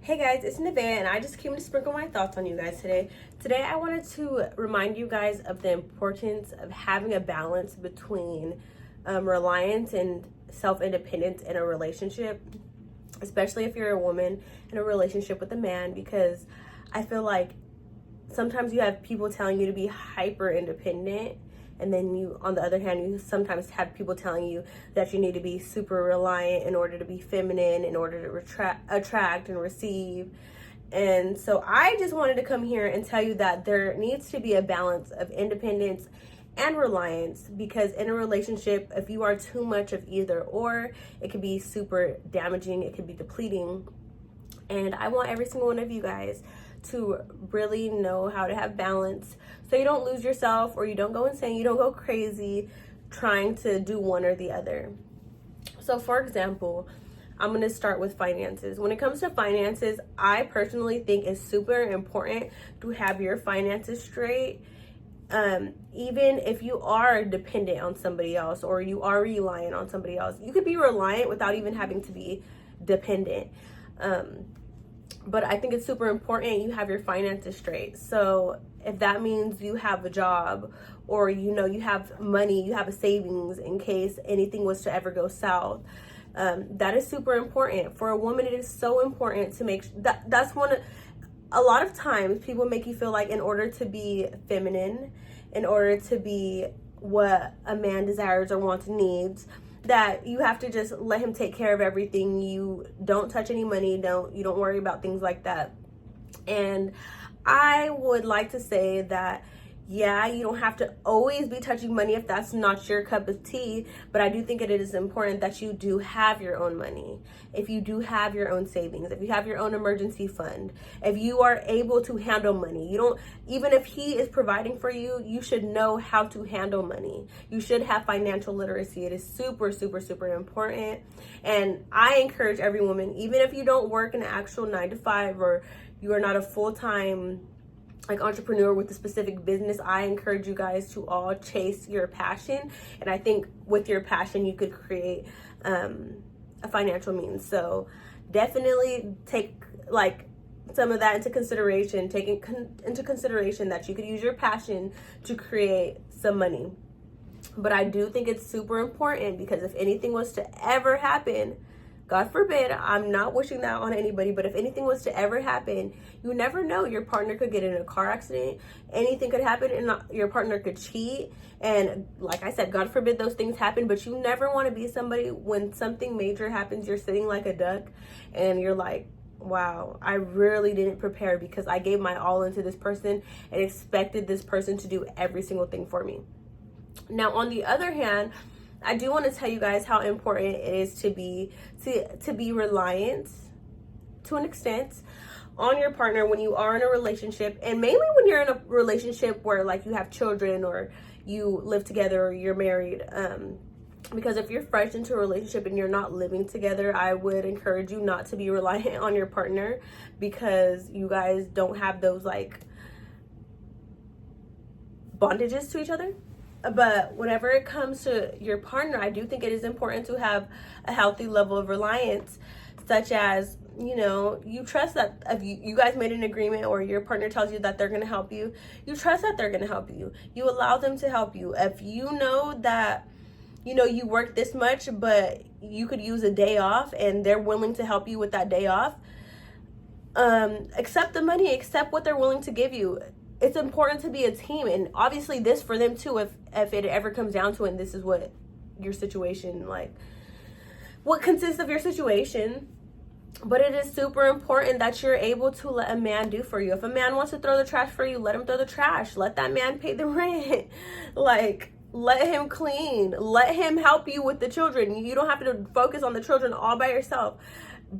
Hey guys, it's Nevaeh and I just came to sprinkle my thoughts on you guys today. Today I wanted to remind you guys of the importance of having a balance between reliance and self-independence in a relationship, especially if you're a woman in a relationship with a man, because I feel like sometimes you have people telling you to be hyper independent, and then you, on the other hand, you sometimes have people telling you that you need to be super reliant in order to be feminine, in order to attract and receive. And so I just wanted to come here and tell you that there needs to be a balance of independence and reliance, because in a relationship, if you are too much of either or, it could be super damaging, it could be depleting. And I want every single one of you guys to really know how to have balance, so you don't lose yourself or you don't go insane, you don't go crazy trying to do one or the other. So for example, I'm going to start with finances. When it comes to finances, I personally think it's super important to have your finances straight. Even if you are dependent on somebody else or you are reliant on somebody else, you could be reliant without even having to be dependent. But I think it's super important you have your finances straight. So if that means you have a job, or you have money, you have a savings in case anything was to ever go south, that is super important. For a woman, it is so important to make that's one of, a lot of times people make you feel like in order to be feminine, in order to be what a man desires or wants and needs, that you have to just let him take care of everything. You don't touch any money, you don't worry about things like that. And I would like to say that, yeah, you don't have to always be touching money if that's not your cup of tea, but I do think it is important that you do have your own money. If you do have your own savings, if you have your own emergency fund, if you are able to handle money, even if he is providing for you, you should know how to handle money. You should have financial literacy. It is super, super, super important. And I encourage every woman, even if you don't work an actual 9 to 5, or you are not a full-time entrepreneur with a specific business, I encourage you guys to all chase your passion. And I think with your passion, you could create a financial means. So definitely take some of that into consideration, into consideration that you could use your passion to create some money. But I do think it's super important, because if anything was to ever happen, God forbid, I'm not wishing that on anybody, but if anything was to ever happen, you never know. Your partner could get in a car accident. Anything could happen, and your partner could cheat. And like I said, God forbid those things happen, but you never want to be somebody when something major happens, you're sitting like a duck and you're like, wow, I really didn't prepare, because I gave my all into this person and expected this person to do every single thing for me. Now, on the other hand, I do want to tell you guys how important it is to be reliant to an extent on your partner when you are in a relationship, and mainly when you're in a relationship where you have children or you live together or you're married. Because if you're fresh into a relationship and you're not living together, I would encourage you not to be reliant on your partner, because you guys don't have those bondages to each other. But whenever it comes to your partner, I do think it is important to have a healthy level of reliance, such as, you trust that if you guys made an agreement, or your partner tells you that they're going to help you, you trust that they're going to help you. You allow them to help you. If you know that, you work this much, but you could use a day off, and they're willing to help you with that day off, accept the money, accept what they're willing to give you. It's important to be a team, and obviously this for them too, if it ever comes down to it, and this is what your situation, what consists of your situation. But it is super important that you're able to let a man do for you. If a man wants to throw the trash for you, let him throw the trash. Let that man pay the rent. Let him clean. Let him help you with the children. You don't have to focus on the children all by yourself.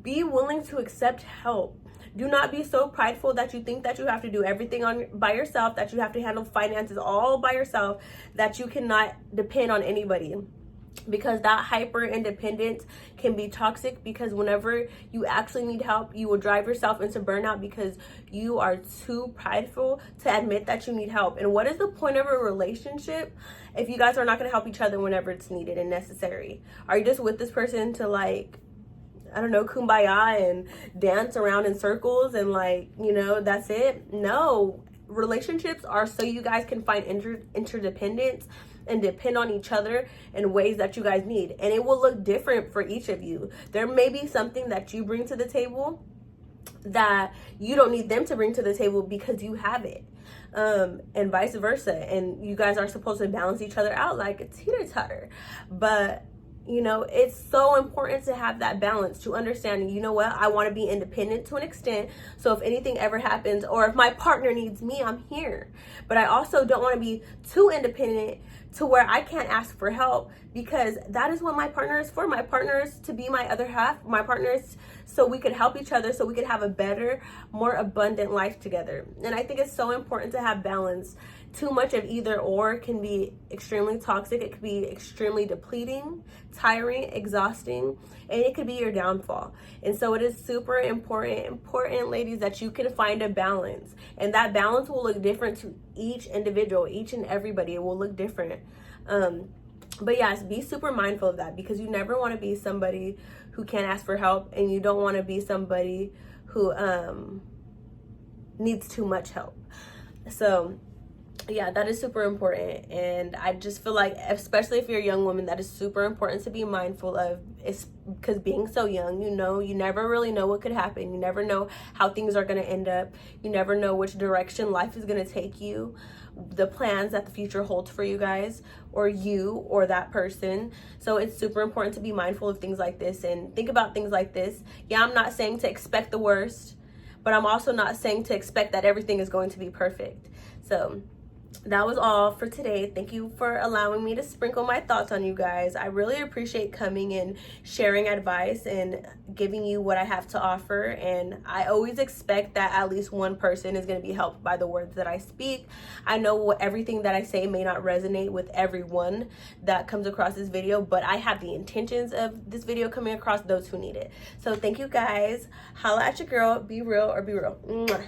Be willing to accept help. Do not be so prideful that you think that you have to do everything by yourself, that you have to handle finances all by yourself, that you cannot depend on anybody. Because that hyper independence can be toxic, because whenever you actually need help, you will drive yourself into burnout, because you are too prideful to admit that you need help. And what is the point of a relationship if you guys are not going to help each other whenever it's needed and necessary? Are you just with this person to I don't know, kumbaya and dance around in circles and like, you know, that's it. No, relationships are so you guys can find interdependence and depend on each other in ways that you guys need. And it will look different for each of you. There may be something that you bring to the table that you don't need them to bring to the table because you have it. And vice versa. And you guys are supposed to balance each other out like a teeter-totter. But you know, it's so important to have that balance, to understand, you know what, I want to be independent to an extent. So if anything ever happens, or if my partner needs me, I'm here. But I also don't want to be too independent to where I can't ask for help, because that is what my partner is for. My partner is to be my other half. My partner is so we could help each other, so we could have a better, more abundant life together. And I think it's so important to have balance. Too much of either or can be extremely toxic. It could be extremely depleting, tiring, exhausting, and it could be your downfall. And so it is super important, ladies, that you can find a balance. And that balance will look different to each individual, each and everybody. It will look different. But yes, be super mindful of that, because you never want to be somebody who can't ask for help, and you don't want to be somebody who needs too much help. So yeah, that is super important. And I just feel like, especially if you're a young woman, that is super important to be mindful of. It's because being so young, you know, you never really know what could happen. You never know how things are going to end up. You never know which direction life is going to take you, the plans that the future holds for you guys, or you, or that person. So it's super important to be mindful of things like this and think about things like this. Yeah, I'm not saying to expect the worst, but I'm also not saying to expect that everything is going to be perfect. So that was all for today. Thank you for allowing me to sprinkle my thoughts on you guys. I really appreciate coming and sharing advice and giving you what I have to offer. And I always expect that at least one person is going to be helped by the words that I speak. I know everything that I say may not resonate with everyone that comes across this video, but I have the intentions of this video coming across those who need it. So thank you guys. Holla at your girl. Be real or be real. Mwah.